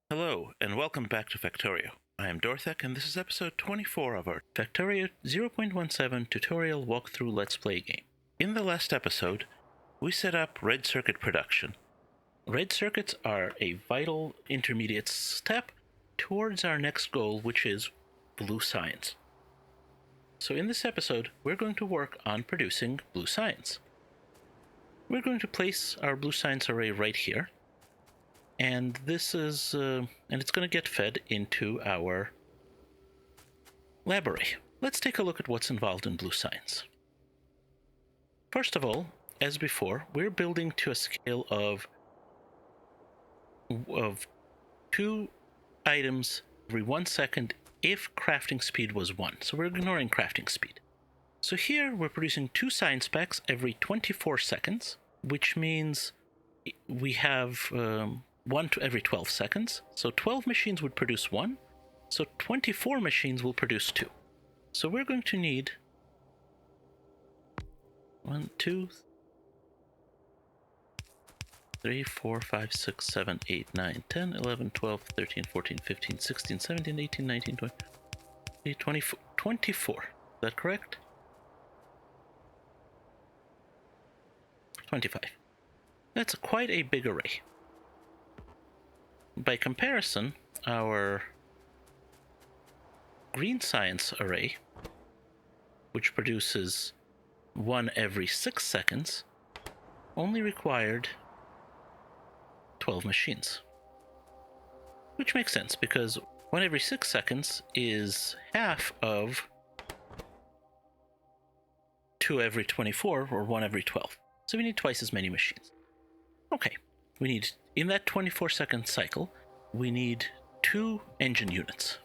Hello, and welcome back to Factorio. I am Dorthek, and this is episode 24 of our Factorio 0.17 tutorial walkthrough Let's Play game. In the last episode, we set up red circuit production. Red circuits are a vital intermediate step towards our next goal, which is blue science. So in this episode, we're going to work on producing blue science. We're going to place our blue science array right here. And this is, and it's going to get fed into our lab array. Let's take a look at what's involved in blue science. First of all, as before, we're building to a scale of 2 items every 1 second if crafting speed was 1. So we're ignoring crafting speed. So here we're producing 2 science packs every 24 seconds, which means we have 1 to every 12 seconds. So 12 machines would produce 1. So 24 machines will produce 2. So we're going to need 1, 2, 3, 4, 5, 6, 7, 8, 9, 10, 11, 12, 13, 14, 15, 16, 17, 18, 19, 20, 24. 24. Is that correct? 25. That's quite a big array. By comparison, our green science array, which produces 1 every 6 seconds, only required 12 machines. Which makes sense, because 1 every 6 seconds is half of 2 every 24, or 1 every 12. So we need twice as many machines. Okay, we need, in that 24-second cycle, we need 2 engine units.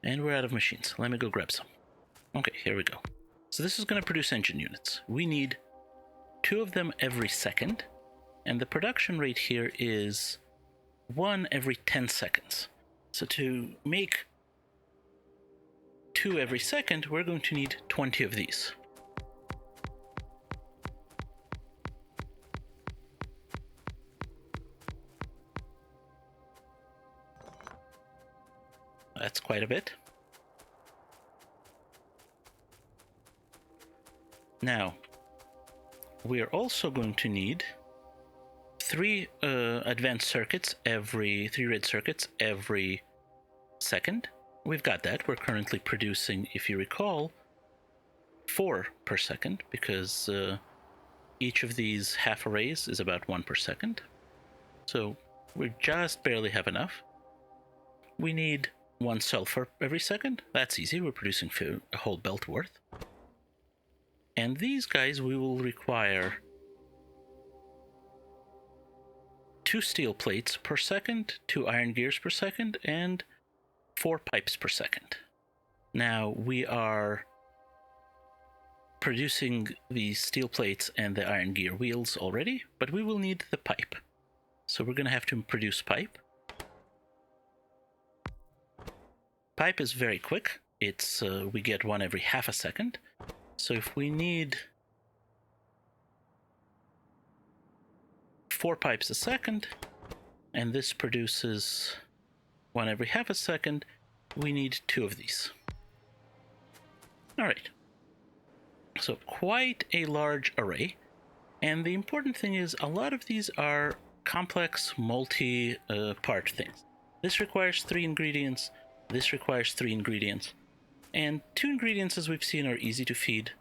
And we're out of machines. Let me go grab some. Okay, here we go. So this is going to produce engine units. We need 2 of them every second, and the production rate here is 1 every 10 seconds. So to make 2 every second, we're going to need 20 of these. That's quite a bit. Now, we are also going to need 3 advanced circuits every 3 red circuits every second. We've got that. We're currently producing, if you recall, 4 per second, because each of these half arrays is about 1 per second. So we just barely have enough. We need 1 sulfur every second. That's easy. We're producing a whole belt worth. And these guys we will require 2 steel plates per second, 2 iron gears per second, and 4 pipes per second. Now we are producing the steel plates and the iron gear wheels already, but we will need the pipe. So we're going to have to produce pipe. Pipe is very quick. It's we get 1 every half a second. So if we need 4 pipes a second, and this produces 1 every half a second, we need 2 of these. All right. So quite a large array. And the important thing is a lot of these are complex multi-part things. This requires 3 ingredients. This requires 3 ingredients. And 2 ingredients, as we've seen, are easy to feed.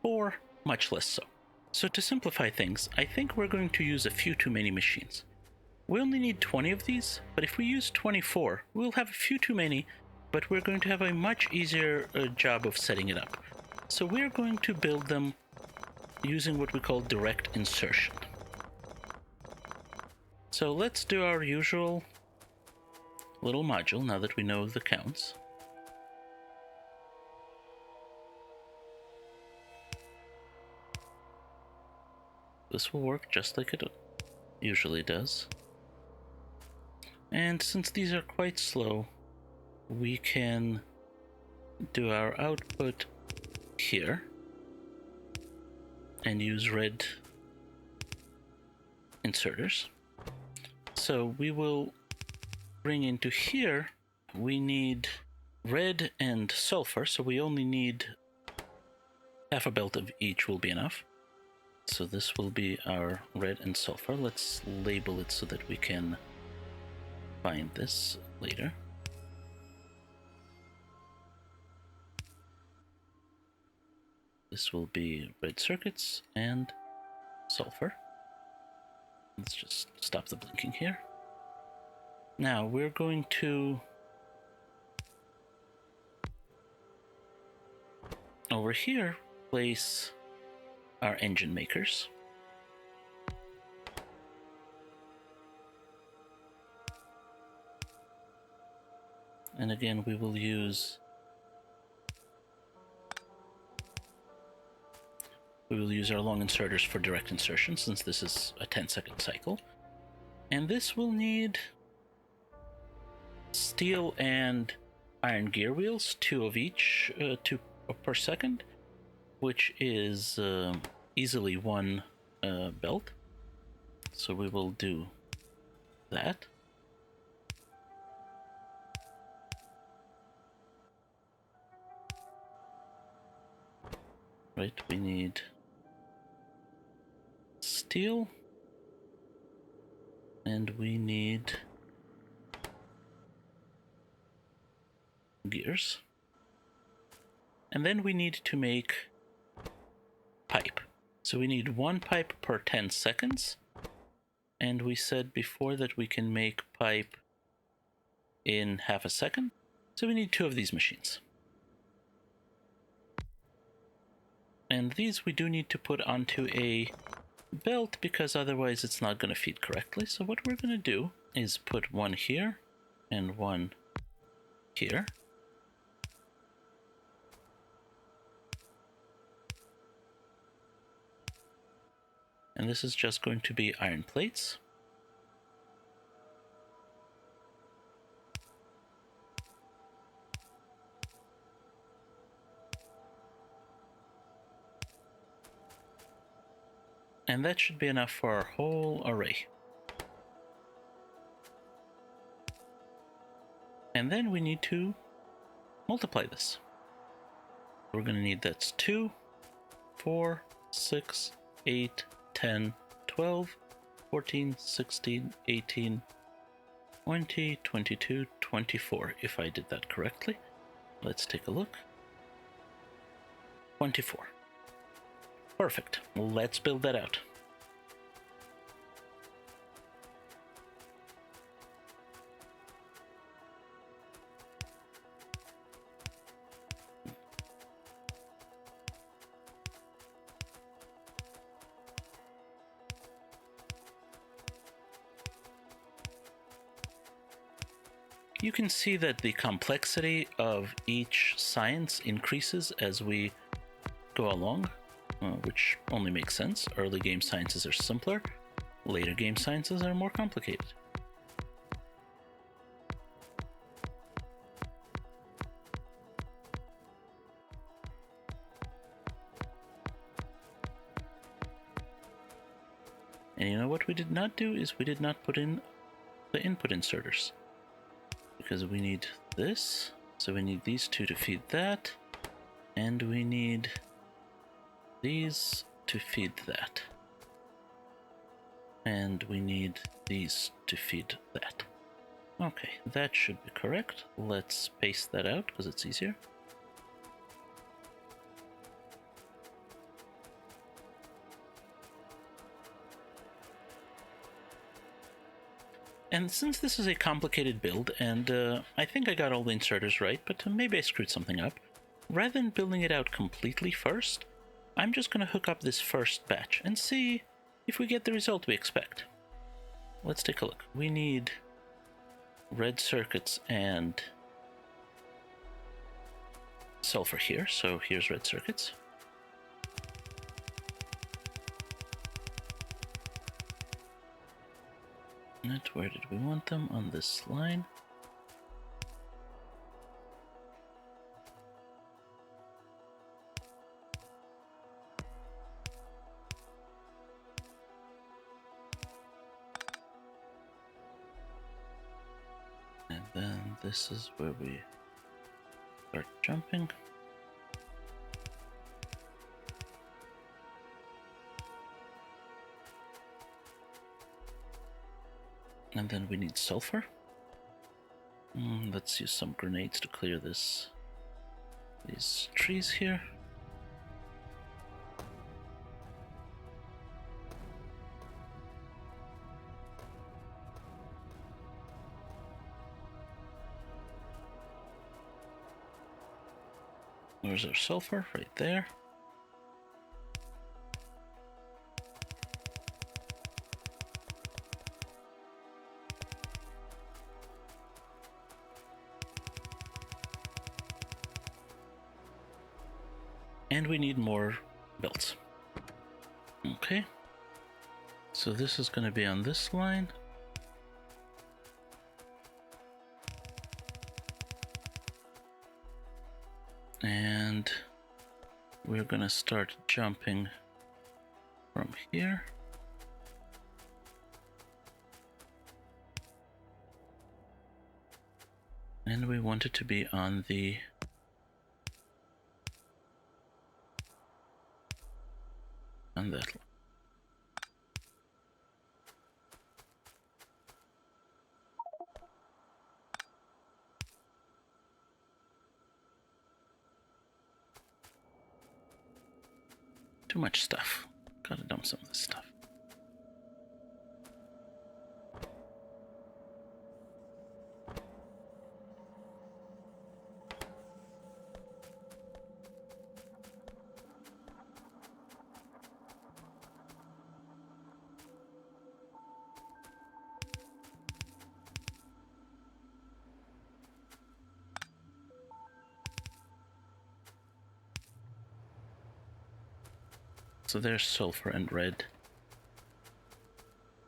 4, much less so. So to simplify things, I think we're going to use a few too many machines. We only need 20 of these, but if we use 24, we'll have a few too many, but we're going to have a much easier job of setting it up. So we're going to build them using what we call direct insertion. So let's do our usual little module now that we know the counts. This will work just like it usually does. And since these are quite slow, we can do our output here and use red inserters. So we will bring into here, we need red and sulfur, so we only need half a belt of each will be enough. So this will be our red and sulfur. Let's label it so that we can find this later. This will be red circuits and sulfur. Let's just stop the blinking here. Now we're going to over here place our engine makers. And again, we will use our long inserters for direct insertion, since this is a 10-second cycle. And this will need steel and iron gear wheels, 2 of each, 2 per second, which is easily 1 belt. So we will do that. Right, we need steel, and we need gears. And then we need to make pipe. So we need 1 pipe per 10 seconds. And we said before that we can make pipe in half a second. So we need 2 of these machines. And these we do need to put onto a belt, because otherwise it's not going to feed correctly. So what we're going to do is put 1 here and 1 here. And this is just going to be iron plates. And that should be enough for our whole array. And then we need to multiply this. We're going to need that's 2, 4, 6, 8, 10, 12, 14, 16, 18, 20, 22, 24, if I did that correctly. Let's take a look. 24. Perfect. Let's build that out. You can see that the complexity of each science increases as we go along, which only makes sense. Early game sciences are simpler, later game sciences are more complicated. And you know what we did not do is we did not put in the input inserters, because we need this, so we need these 2 to feed that, and we need these to feed that, and we need these to feed that. Okay, that should be correct. Let's paste that out because it's easier. And since this is a complicated build, and I think I got all the inserters right, but maybe I screwed something up, rather than building it out completely first, I'm just going to hook up this first batch and see if we get the result we expect. Let's take a look. We need red circuits and sulfur here, so here's red circuits. And where did we want them? On this line. this is where we start jumping. And then we need sulfur. Let's use some grenades to clear these trees here. Where's our sulfur? Right there. And we need more belts. Okay. So this is going to be on this line. And we're going to start jumping from here. And we want it to be on that line. Too much stuff. Gotta dump some of this stuff. So there's sulfur and red.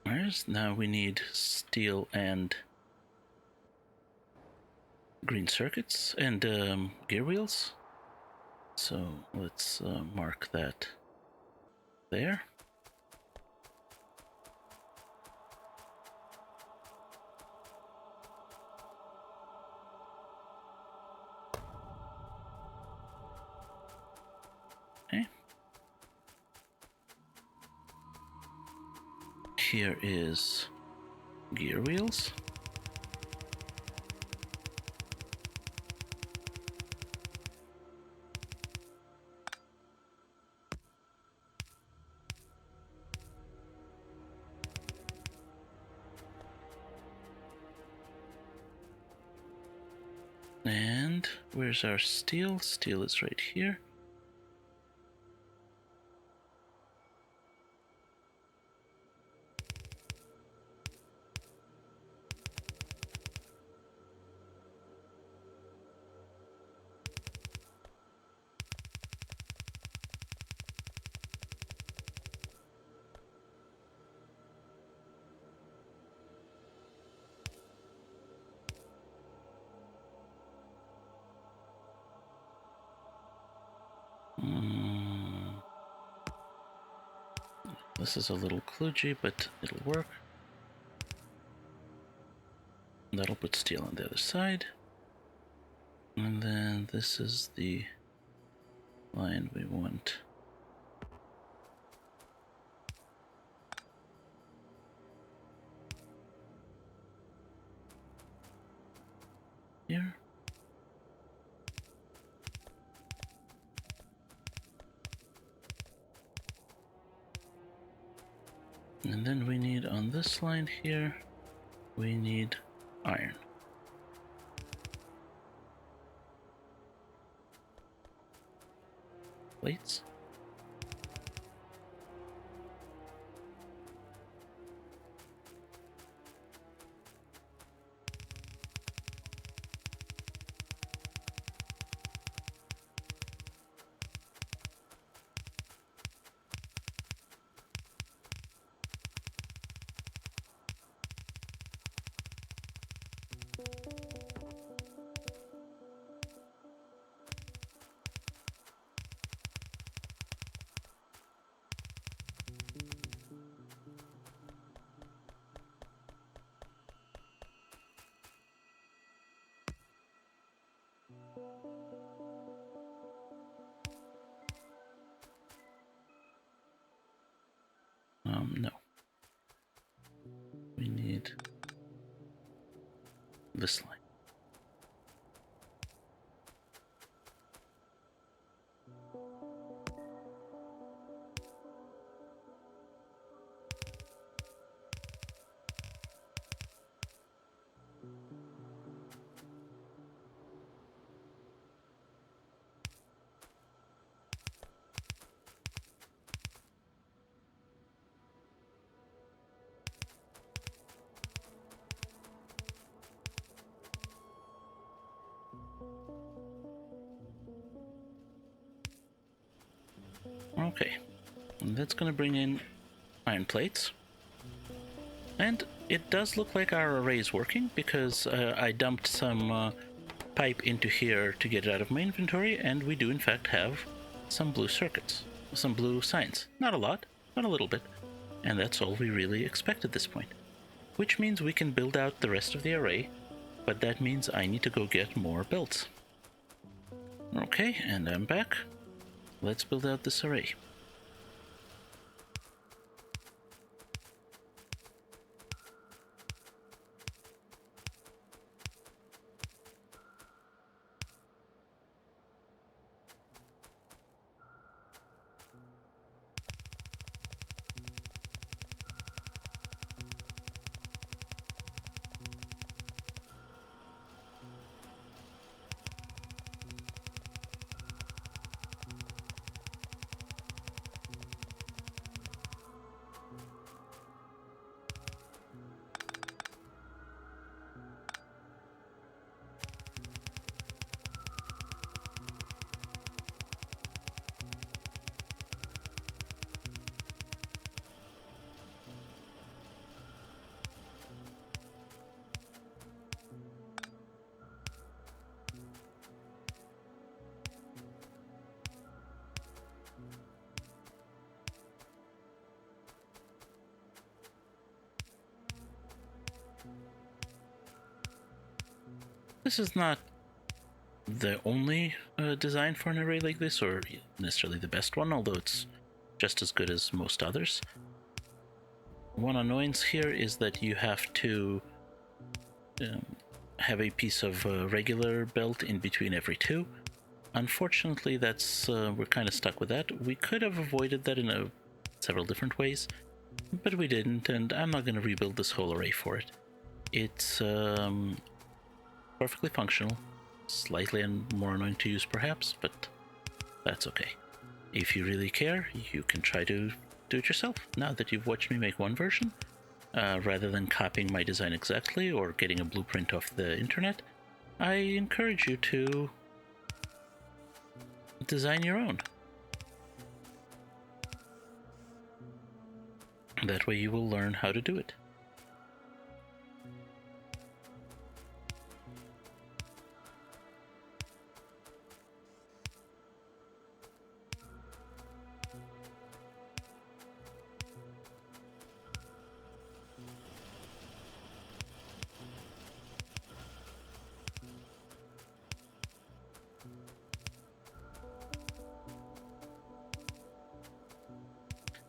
Whereas now we need steel and green circuits and gear wheels. So let's mark that there. Okay. Here is gear wheels. And where's our steel? Steel is right here. This is a little kludgy, but it'll work. That'll put steel on the other side. And then this is the line we want. Here. And then we need on this line here, we need iron. Plates. No. We need this line. Okay, and that's gonna bring in iron plates. And it does look like our array is working because I dumped some pipe into here to get it out of my inventory, and we do in fact have some blue circuits, some blue signs. Not a lot, but a little bit. And that's all we really expect at this point. Which means we can build out the rest of the array, but that means I need to go get more belts. Okay, and I'm back. Let's build out this array. This is not the only design for an array like this, or necessarily the best one, although it's just as good as most others. One annoyance here is that you have to have a piece of regular belt in between every two. Unfortunately, that's we're kind of stuck with that. We could have avoided that in several different ways, but we didn't, and I'm not going to rebuild this whole array for it. It's perfectly functional, slightly more annoying to use perhaps, but that's okay. If you really care, you can try to do it yourself. Now that you've watched me make one version, rather than copying my design exactly or getting a blueprint off the internet, I encourage you to design your own. That way you will learn how to do it.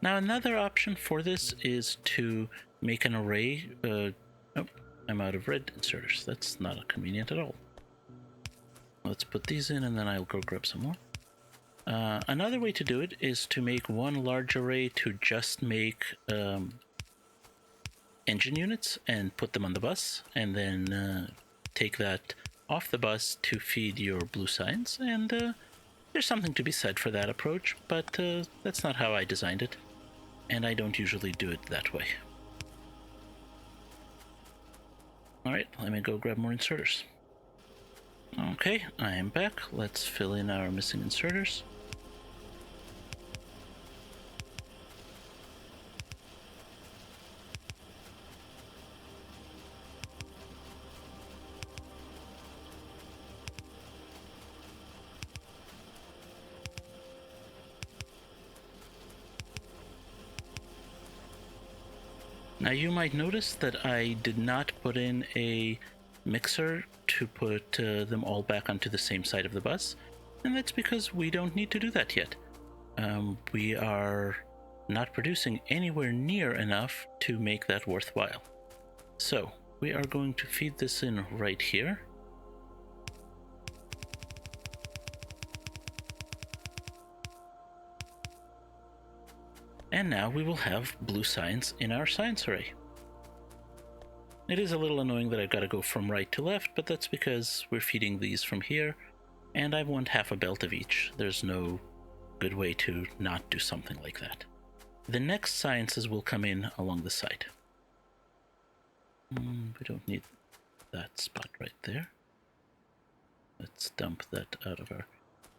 Now another option for this is to make an array. Oh, I'm out of red inserters. That's not convenient at all. Let's put these in and then I'll go grab some more. Another way to do it is to make one large array to just make engine units and put them on the bus, and then take that off the bus to feed your blue signs, and there's something to be said for that approach, but that's not how I designed it, and I don't usually do it that way. Alright, let me go grab more inserters. Okay, I am back. Let's fill in our missing inserters. Now you might notice that I did not put in a mixer to put them all back onto the same side of the bus, and that's because we don't need to do that yet. We are not producing anywhere near enough to make that worthwhile. So we are going to feed this in right here. And now we will have blue science in our science array. It is a little annoying that I've got to go from right to left, but that's because we're feeding these from here, and I want half a belt of each. There's no good way to not do something like that. The next sciences will come in along the side. We don't need that spot right there. Let's dump that out of our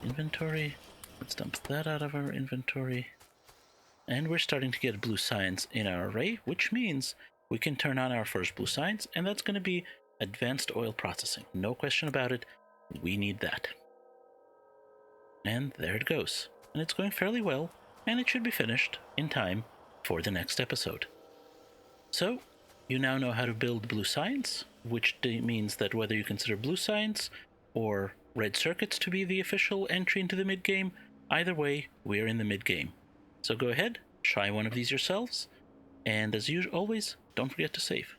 inventory. Let's dump that out of our inventory. And we're starting to get blue science in our array, which means we can turn on our first blue science, and that's going to be advanced oil processing. No question about it. We need that. And there it goes. And it's going fairly well, and it should be finished in time for the next episode. So, you now know how to build blue science, which means that whether you consider blue science or red circuits to be the official entry into the mid-game, either way, we're in the mid-game. So go ahead, try one of these yourselves, and as always, don't forget to save.